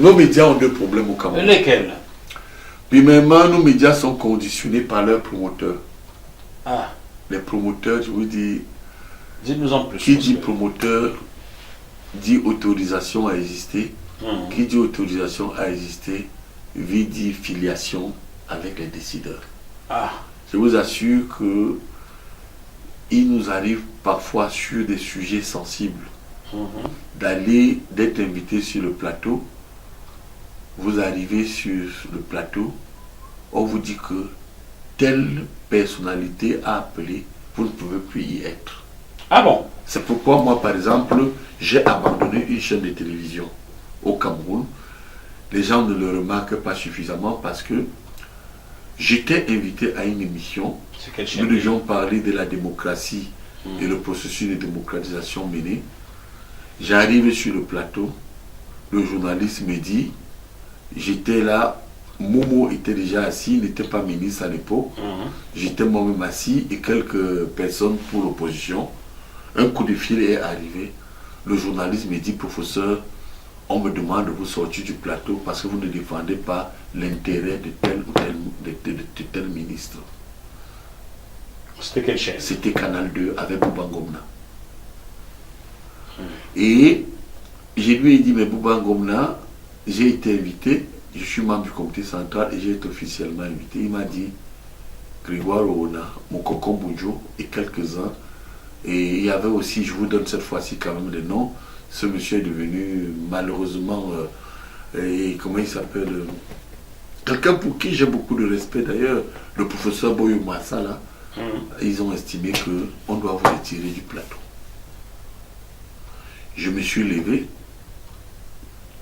Nos médias ont deux problèmes au Cameroun. Lesquels? Premièrement, nos médias sont conditionnés par leurs promoteurs. Ah. Les promoteurs, je vous dis... Dites-nous en plus. Qui dit promoteur dit autorisation à exister. Qui dit autorisation à exister dit filiation avec les décideurs. Ah. Je vous assure que il nous arrive parfois sur des sujets sensibles d'être invité sur le plateau. Vous arrivez sur le plateau, on vous dit que telle personnalité a appelé, vous ne pouvez plus y être. Ah bon? C'est pourquoi moi, par exemple, j'ai abandonné une chaîne de télévision au Cameroun. Les gens ne le remarquent pas suffisamment parce que j'étais invité à une émission. Nous devions parler de la démocratie et le processus de démocratisation mené. J'arrive sur le plateau, le journaliste me dit, j'étais là, Momo était déjà assis, il n'était pas ministre à l'époque. J'étais moi-même assis et quelques personnes pour l'opposition. Un coup de fil est arrivé. Le journaliste me dit, professeur, on me demande de vous sortir du plateau parce que vous ne défendez pas l'intérêt de tel ou tel ministre. C'était quelle chaîne? C'était Canal 2 avec Bouba Ngomna. Et je lui ai dit, mais Bouba Ngomna, j'ai été invité, je suis membre du comité central et j'ai été officiellement invité. Il m'a dit, Grégoire Oona, Mokoko Boudjo et quelques-uns. Et il y avait aussi, je vous donne cette fois-ci quand même des noms, ce monsieur est devenu malheureusement, comment il s'appelle, quelqu'un pour qui j'ai beaucoup de respect d'ailleurs, le professeur Boyo Massa là, ils ont estimé qu'on doit vous retirer du plateau. Je me suis levé,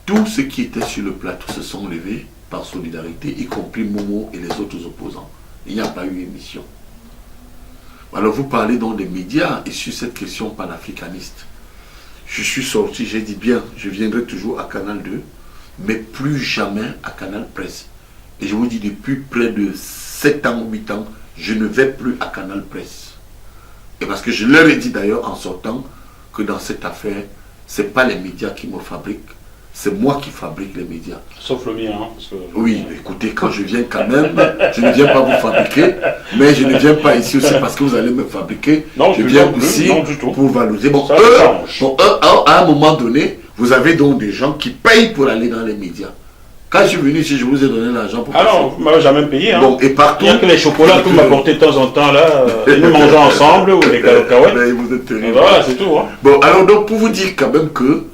tous ceux qui étaient sur le plateau se sont levés par solidarité, y compris Momo et les autres opposants. Il n'y a pas eu émission. Alors vous parlez donc des médias et sur cette question panafricaniste. Je suis sorti, j'ai dit bien, je viendrai toujours à Canal 2, mais plus jamais à Canal Presse. Et je vous dis depuis près de 7 ans ou 8 ans, je ne vais plus à Canal Presse. Et parce que je leur ai dit d'ailleurs en sortant que dans cette affaire, ce n'est pas les médias qui me fabriquent, c'est moi qui fabrique les médias. Sauf le mien. Hein, parce que... Oui, écoutez, quand je viens quand même, je ne viens pas vous fabriquer, mais je ne viens pas ici aussi parce que vous allez me fabriquer. Non, je viens aussi pour valoriser. Bon, à un moment donné, vous avez donc des gens qui payent pour aller dans les médias. Quand je suis venu ici, je vous ai donné l'argent pour... Ah non, vous ne m'avez jamais payé. Hein. Bon, et partout... Il n'y a que les chocolats que vous m'apportez de temps en temps, là, et nous mangeons ensemble, ou des cacahuètes. Vous êtes terrible. Voilà, c'est tout. Hein. Bon, alors donc, pour vous dire quand même que